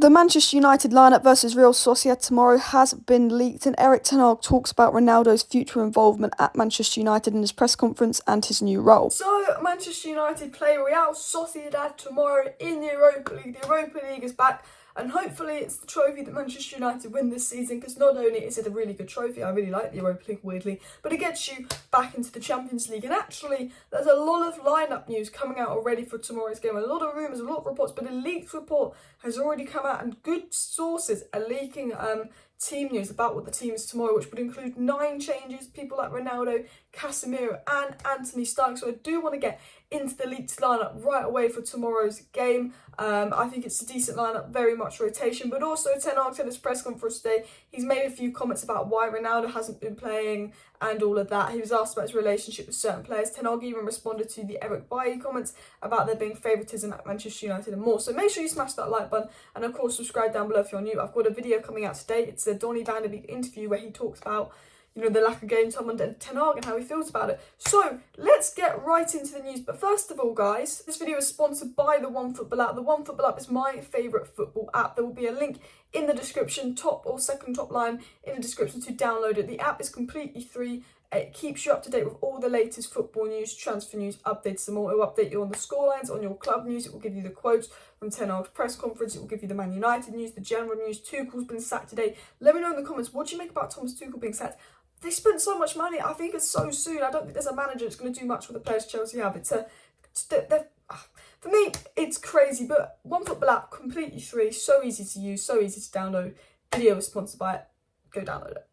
The Manchester United lineup versus Real Sociedad tomorrow has been leaked, and Erik Ten Hag talks about Ronaldo's future involvement at Manchester United in his press conference and his new role. So, Manchester United play Real Sociedad tomorrow in the Europa League. The Europa League is back, and hopefully it's the trophy that Manchester United win this season, because not only is it a really good trophy, I really like the Europa League, weirdly, but it gets you back into the Champions League. And actually, there's a lot of lineup news coming out already for tomorrow's game. A lot of rumours, a lot of reports, but a leaked report has already come out, and good sources are leaking team news about what the team is tomorrow, which would include 9 changes, people like Ronaldo, Casemiro and Antony starting. So I do want to get into the leaked lineup right away for tomorrow's game. I think it's a decent lineup, very much rotation, but also Ten Hag said in his press conference today, he's made a few comments about why Ronaldo hasn't been playing and all of that. He was asked about his relationship with certain players. Ten Hag even responded to the Eric Bailly comments about there being favouritism at Manchester United and more. So make sure you smash that like button, and of course subscribe down below if you're new. I've got a video coming out today. It's a Donny van de Beek interview where he talks about, you know, the lack of game time under Ten Hag and how he feels about it. So let's get right into the news. But first of all, guys, this video is sponsored by the OneFootball app. The OneFootball app is my favourite football app. There will be a link in the description, top or second top line in the description to download it. The app is completely free. It keeps you up to date with all the latest football news, transfer news, updates and more. It will update you on the scorelines, on your club news. It will give you the quotes from Ten Hag's press conference. It will give you the Man United news, the general news. Tuchel's been sacked today. Let me know in the comments, what do you make about Thomas Tuchel being sacked? They spent so much money. I think it's so soon. I don't think there's a manager that's going to do much with the players Chelsea have. For me, it's crazy. But OneFootball app, completely free, so easy to use, so easy to download. Video is sponsored by it. Go download it.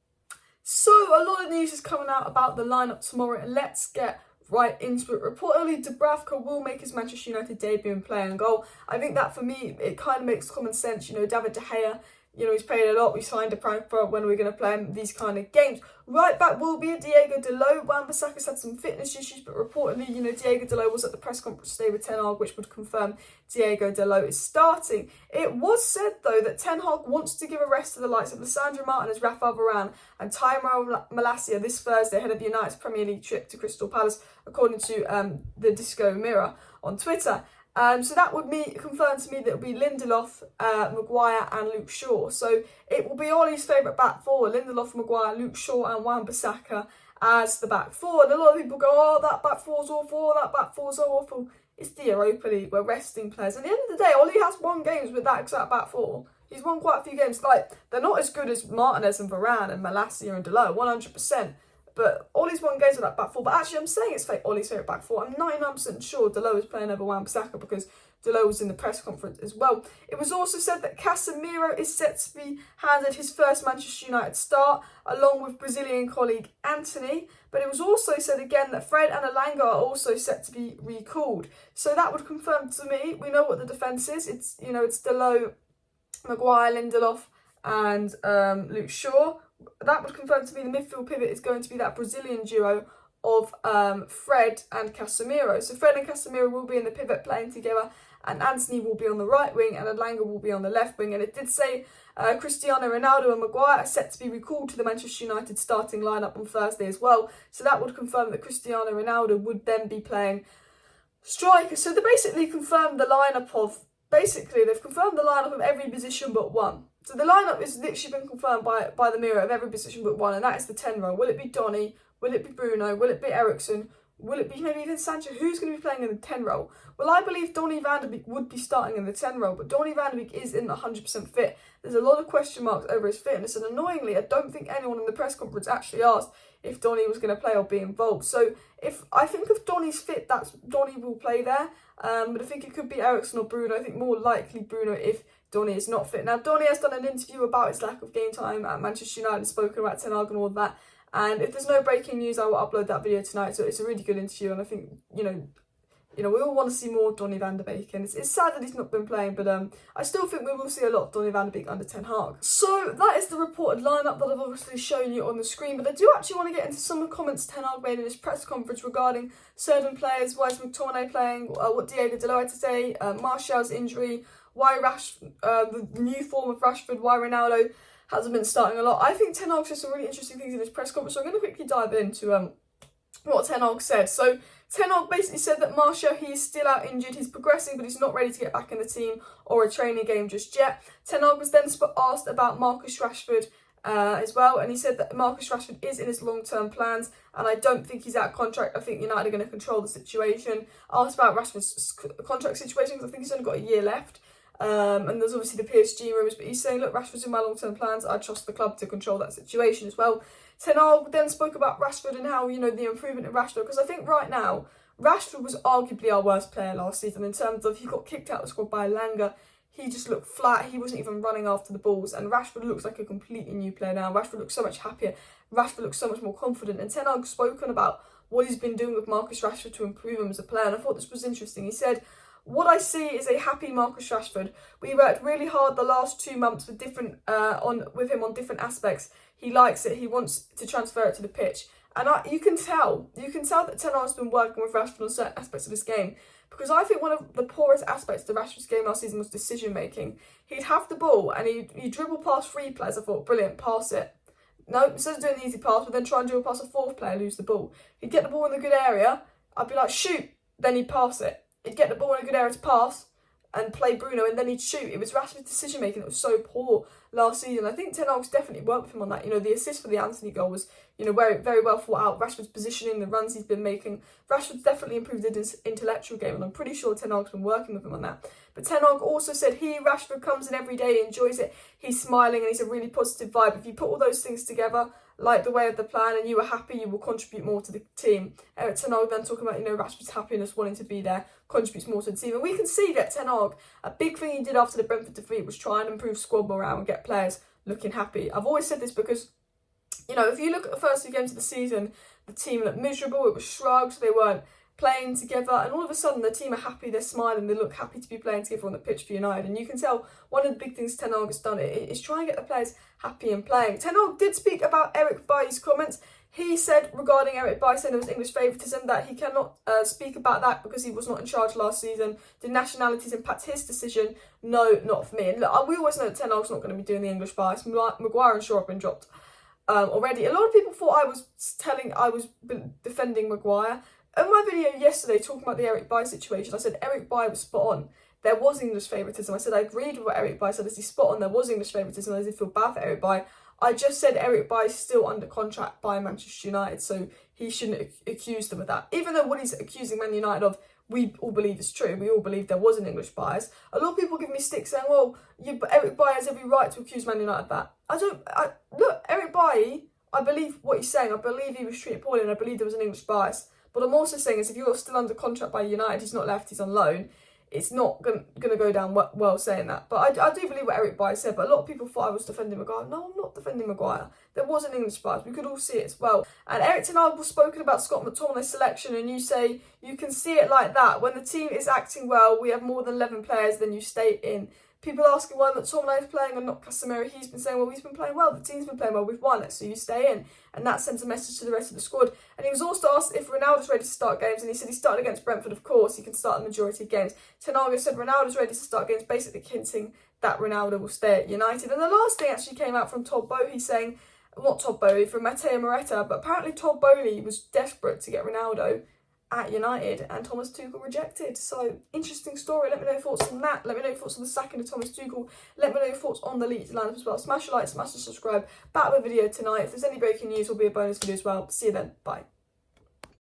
So a lot of news is coming out about the lineup tomorrow, and let's get right into it. Reportedly, Dubravka will make his Manchester United debut and play and goal. I think that for me, it kind of makes common sense. You know, David De Gea, you know, he's played a lot. We signed a prank for when we're going to play him these kind of games. Right back will be Diego Dalot. Wan-Bissaka's had some fitness issues, but reportedly, you know, Diego Dalot was at the press conference today with Ten Hag, which would confirm Diego Dalot is starting. It was said, though, that Ten Hag wants to give a rest to the likes of Lisandro Martinez, Rafael Varane and Tyrell Malacia this Thursday ahead of United's Premier League trip to Crystal Palace, according to the Disco Mirror on Twitter. So that would confirm to me that it will be Lindelof, Maguire and Luke Shaw. So it will be Ollie's favourite back four, Lindelof, Maguire, Luke Shaw and Wan-Bissaka as the back four. And a lot of people go, oh, that back four's awful, that back four's awful. It's the Europa League, we're resting players. At the end of the day, Ollie has won games with that exact back four. He's won quite a few games. Like, they're not as good as Martinez and Varane and Malacia and Dalot, 100%. But Ollie's won games with that back four. But actually, I'm saying it's Ollie's favourite back four. I'm 99% sure Dalot is playing over Wan-Bissaka because Dalot was in the press conference as well. It was also said that Casemiro is set to be handed his first Manchester United start, along with Brazilian colleague Antony. But it was also said again that Fred and Elanga are also set to be recalled. So that would confirm to me, we know what the defence is. It's, you know, it's Dalot, Maguire, Lindelof and Luke Shaw. That would confirm to me the midfield pivot is going to be that Brazilian duo of Fred and Casemiro. So Fred and Casemiro will be in the pivot playing together, and Antony will be on the right wing and Elanga will be on the left wing. And it did say Cristiano, Ronaldo and Maguire are set to be recalled to the Manchester United starting lineup on Thursday as well. So that would confirm that Cristiano Ronaldo would then be playing striker. So they basically confirmed the lineup of, they've confirmed the lineup of every position but one. So the lineup is literally been confirmed by the Mirror of every position but one, and that is the 10 role. Will it be Donny? Will it be Bruno? Will it be Eriksen? Will it be maybe even Sancho? Who's going to be playing in the 10 role? Well, I believe Donny van de Beek would be starting in the 10 role, but Donny van de Beek isn't 100% fit. There's a lot of question marks over his fitness, and annoyingly, I don't think anyone in the press conference actually asked if Donny was going to play or be involved. So if Donny's fit, Donny will play there. But I think it could be Eriksen or Bruno. I think more likely Bruno if Donny is not fit. Now, Donny has done an interview about his lack of game time at Manchester United, spoken about Ten Hag and all that. And if there's no breaking news, I will upload that video tonight. So it's a really good interview, and I think, you know, we all want to see more Donny van de Beek, and it's sad that he's not been playing, but I still think we will see a lot of Donny van de Beek under Ten Hag. So that is the reported lineup that I've obviously shown you on the screen, but I do actually want to get into some of the comments Ten Hag made in his press conference regarding certain players. Why is McTominay playing? What Diego Dalot had to say? Martial's injury? Why the new form of Rashford? Why Ronaldo hasn't been starting a lot? I think Ten Hag said some really interesting things in his press conference, so I'm going to quickly dive into what Ten Hag said. So Ten Hag basically said that Martial, he is still out injured, he's progressing, but he's not ready to get back in the team or a training game just yet. Ten Hag was then asked about Marcus Rashford as well, and he said that Marcus Rashford is in his long-term plans, and I don't think he's out of contract. I think United are going to control the situation. Asked about Rashford's contract situation, because I think he's only got a year left. And there's obviously the PSG rumours, but he's saying, look, Rashford's in my long-term plans. I trust the club to control that situation as well. Ten Hag then spoke about Rashford and how, the improvement in Rashford, because I think right now, Rashford was arguably our worst player last season in terms of he got kicked out of the squad by Langer. He just looked flat. He wasn't even running after the balls. And Rashford looks like a completely new player now. Rashford looks so much happier. Rashford looks so much more confident. And Ten Hag's spoken about what he's been doing with Marcus Rashford to improve him as a player. And I thought this was interesting. He said, what I see is a happy Marcus Rashford. We worked really hard the last 2 months with him on different aspects. He likes it. He wants to transfer it to the pitch. And you can tell that Ten Hag's been working with Rashford on certain aspects of this game. Because I think one of the poorest aspects of Rashford's game last season was decision making. He'd have the ball and he'd dribble past 3 players. I thought, brilliant, pass it. No, instead of doing the easy pass, but then try and dribble past a 4th player, lose the ball. He'd get the ball in the good area. I'd be like, shoot. Then he'd pass it. He'd get the ball in a good area to pass and play Bruno, and then he'd shoot. It was Rashford's decision making that was so poor last season. I think Ten Hag's definitely worked with him on that. The assist for the Antony goal was, very, very well thought out. Rashford's positioning, the runs he's been making. Rashford's definitely improved his intellectual game, and I'm pretty sure Ten Hag's been working with him on that. But Ten Hag also said Rashford comes in every day, enjoys it, he's smiling, and he's a really positive vibe. If you put all those things together, like the way of the plan, and you are happy, you will contribute more to the team. Erik Ten Hag then talking about, Rashford's happiness, wanting to be there, contributes more to the team. And we can see that Ten Hag, a big thing he did after the Brentford defeat was try and improve squad morale and get players looking happy. I've always said this because, if you look at the first 2 games of the season, the team looked miserable, it was shrugged, they weren't playing together, and all of a sudden the team are happy, they're smiling, they look happy to be playing together on the pitch for United. And you can tell one of the big things Ten Hag has done is try and get the players happy and playing. Ten Hag did speak about Eric Bailly's comments. He said regarding Eric Bailly saying there was English favouritism that he cannot speak about that because he was not in charge last season. Did nationalities impact his decision? No, not for me. And look, we always know that Ten Hag's not going to be doing the English bias. Maguire and Shaw have been dropped already. A lot of people thought I was defending Maguire. In my video yesterday talking about the Eric Bailly situation, I said Eric Bailly was spot on. There was English favouritism. I said I agreed with what Eric Bailly said. As he's spot on, there was English favouritism. I did feel bad for Eric Bailly. I just said Eric Bailly is still under contract by Manchester United, so he shouldn't accuse them of that. Even though what he's accusing Man United of, we all believe is true. We all believe there was an English bias. A lot of people give me sticks saying, well, Eric Bailly has every right to accuse Man United of that. Look, Eric Bailly, I believe what he's saying. I believe he was treated poorly and I believe there was an English bias. What I'm also saying is if you're still under contract by United, he's not left, he's on loan, it's not going to go down well saying that. But I do believe what Eric Bailly said, but a lot of people thought I was defending Maguire. No, I'm not defending Maguire. There was an English bias. We could all see it as well. And Erik Ten Hag was spoken about Scott McTominay's selection, and you say you can see it like that. When the team is acting well, we have more than 11 players, then you stay in. People asking why McTominay is playing and not Casemiro, he's been saying, well, he's been playing well, the team's been playing well, we've won it, so you stay in. And that sends a message to the rest of the squad. And he was also asked if Ronaldo's ready to start games, and he said he started against Brentford, of course, he can start the majority of games. Ten Hag said Ronaldo's ready to start games, basically hinting that Ronaldo will stay at United. And the last thing actually came out from Todd Boehly saying, not Todd Boehly, from Matteo Moretta, but apparently Todd Boehly was desperate to get Ronaldo at United, and Thomas Tuchel rejected. So, interesting story. Let me know your thoughts on that. Let me know your thoughts on the sacking of Thomas Tuchel. Let me know your thoughts on the Utd Lineup as well. Smash a like, smash the subscribe. Back with a video tonight. If there's any breaking news, will be a bonus video as well. See you then. Bye.